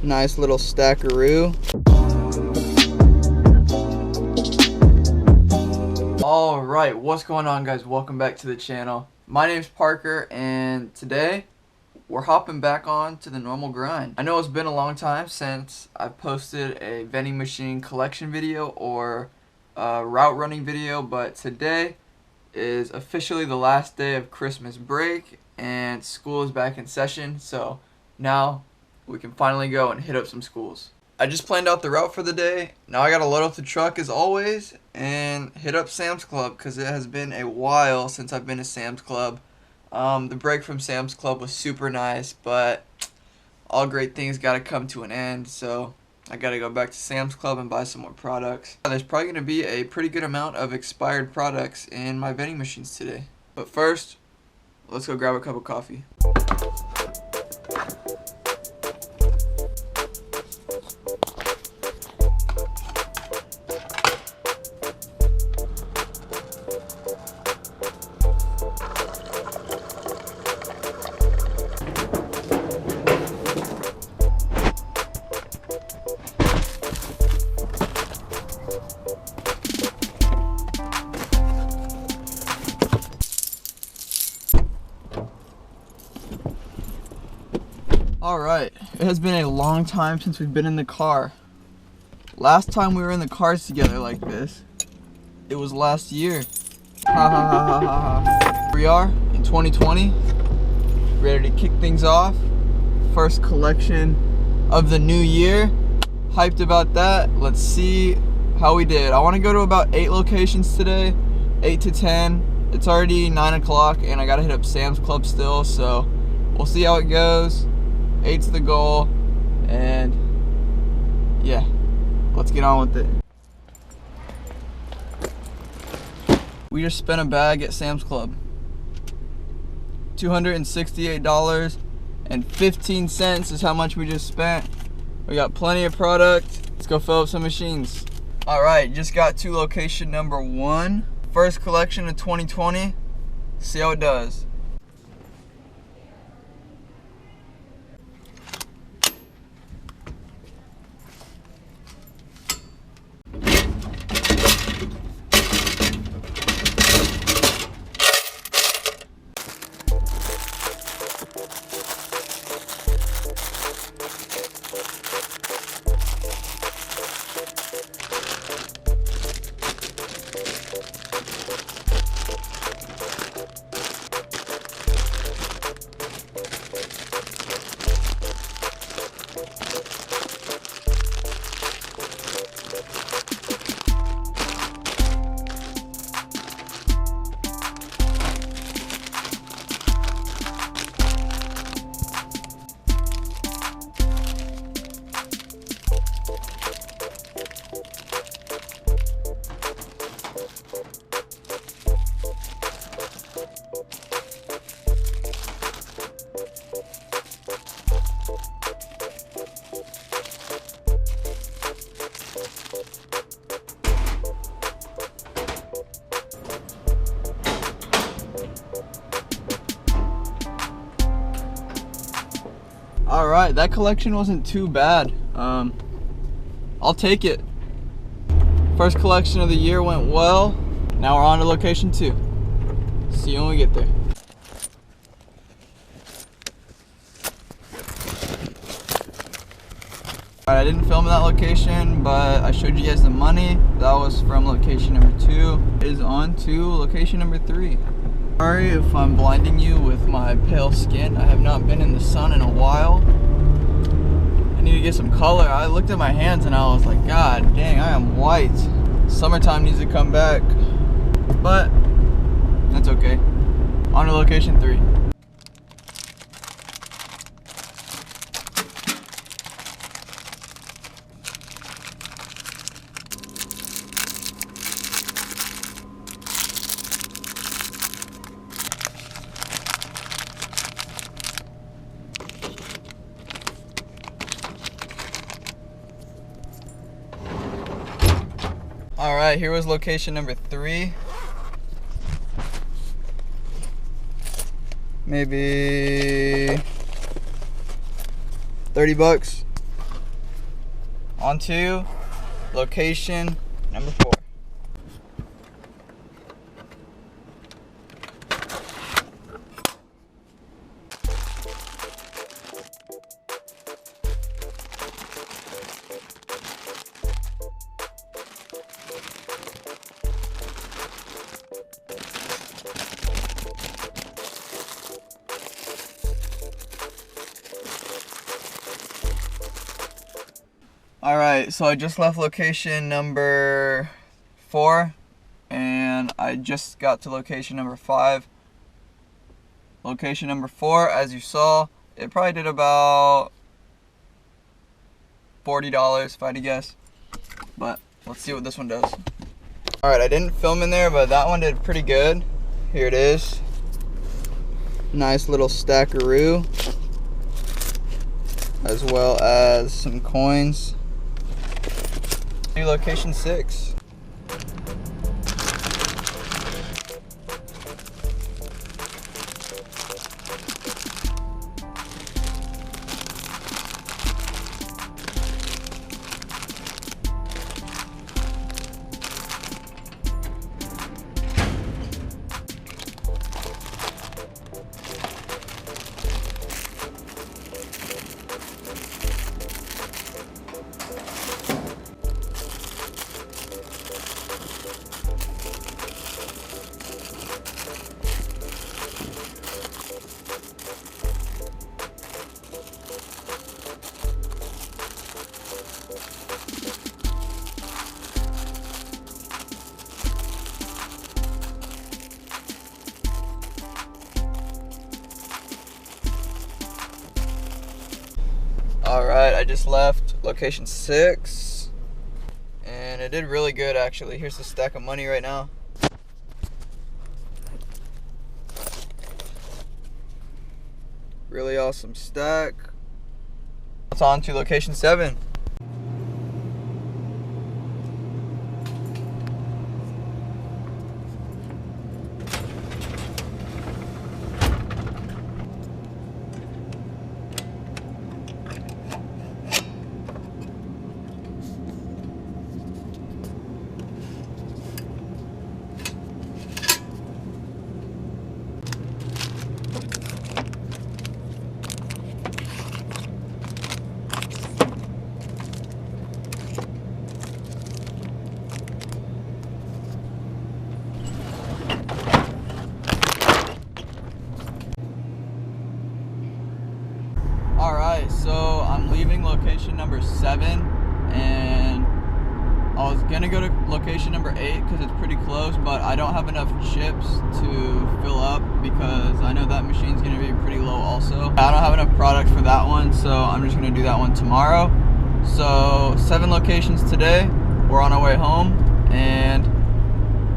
Nice little stackaroo. Alright, what's going on, guys? Welcome back to the channel. My name's Parker, and today we're hopping back on to the normal grind. I know it's been a long time since I've posted a vending machine collection video or a route running video, but today is officially the last day of Christmas break and school is back in session, so now we can finally go and hit up some schools. I just planned out the route for the day. Now I gotta load up the truck as always and hit up Sam's Club because it has been a while since I've been to Sam's Club. The break from Sam's Club was super nice, but all great things gotta come to an end, so I gotta go back to Sam's Club and buy some more products. There's probably gonna be a pretty good amount of expired products in my vending machines today. But first, let's go grab a cup of coffee. Alright, it has been a long time since we've been in the car. Last time we were in the cars together like this, it was last year. Ha ha ha ha ha ha. Here we are in 2020, ready to kick things off. First collection of the new year. Hyped about that. Let's see how we did. I want to go to about 8 locations today, 8 to 10. It's already 9 o'clock and I gotta hit up Sam's Club still, so we'll see how it goes. 8's the goal, and yeah, let's get on with it. We just spent a bag at Sam's Club. $268.15 is how much we just spent. We got plenty of product. Let's go fill up some machines. Alright, just got to location number 1. First collection of 2020. See how it does. Alright, that collection wasn't too bad. I'll take it. First collection of the year went well. Now we're on to location 2. See you when we get there. Alright, I didn't film that location, but I showed you guys the money. That was from location number 2. It is on to location number 3. Sorry if I'm blinding you with my pale skin. I have not been in the sun in a while. I need to get some color. I looked at my hands and I was like, God dang, I am white. Summertime needs to come back. But that's okay. On to location 3. Alright, here was location number 3. Maybe $30. On to location number 4. Alright, so I just left location number 4 and I just got to location number 5. Location number 4, as you saw, it probably did about $40 if I had to guess. But let's see what this one does. Alright, I didn't film in there, but that one did pretty good. Here it is. Nice little stackaroo, as well as some coins. New location 6. Alright, I just left location 6 and it did really good actually. Here's the stack of money right now. Really awesome stack. It's on to location 7. Alright, so I'm leaving location number 7 and I was gonna go to location number 8 because it's pretty close, but I don't have enough chips to fill up because I know that machine's gonna be pretty low also. I don't have enough product for that one, so I'm just gonna do that one tomorrow. So 7 locations today. We're on our way home and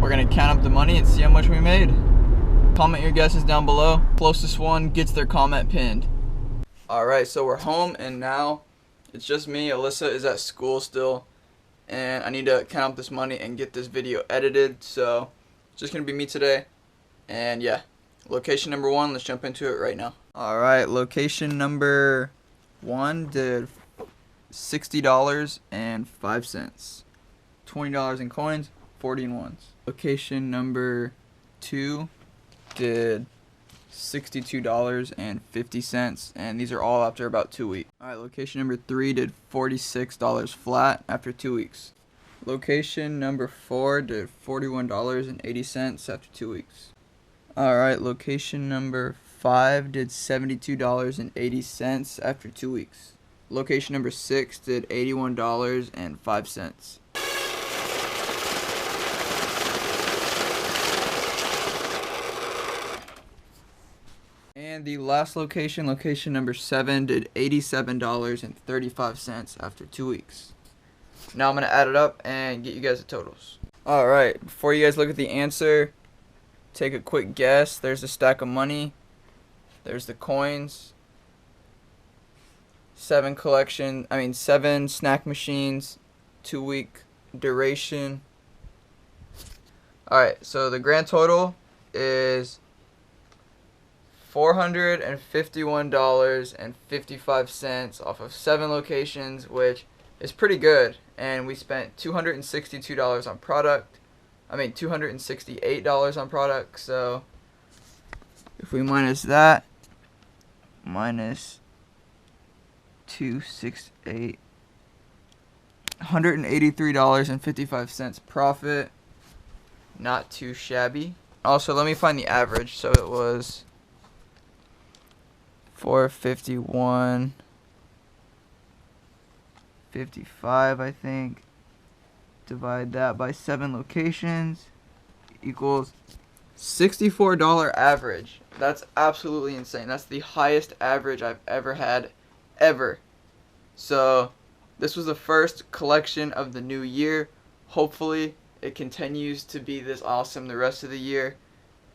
we're gonna count up the money and see how much we made. Comment your guesses down below. Closest one gets their comment pinned. Alright, so we're home and now it's just me. Alyssa is at school still and I need to count up this money and get this video edited, so it's just gonna be me today. And yeah, location number 1, let's jump into it right now. Alright, location number 1 did $60.05. $20 in coins, 40 in ones. Location number 2 did $62.50, and these are all after about 2 weeks. Alright, location number 3 did $46 flat after 2 weeks. Location number 4 did $41.80 after 2 weeks. Alright, location number 5 did $72.80 after 2 weeks. Location number 6 did $81.05. And the last location, location number 7, did $87.35 after 2 weeks. Now I'm going to add it up and get you guys the totals. Alright, before you guys look at the answer, take a quick guess. There's a stack of money. There's the coins. 7 snack machines, 2-week duration. Alright, so the grand total is $451.55 off of 7 locations, which is pretty good, and we spent $262 on product. I mean $268 on product. So if we minus that, minus 268, $183.55 profit. Not too shabby. Also, let me find the average. So it was 451.55, I think. Divide that by 7 locations equals $64 average. That's absolutely insane. That's the highest average I've ever had, ever. So this was the first collection of the new year. Hopefully it continues to be this awesome the rest of the year.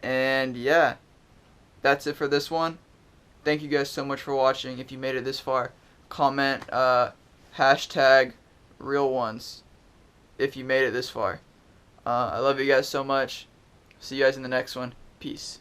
And yeah, that's it for this one. Thank you guys so much for watching. If you made it this far, comment hashtag real ones if you made it this far. I love you guys so much. See you guys in the next one. Peace.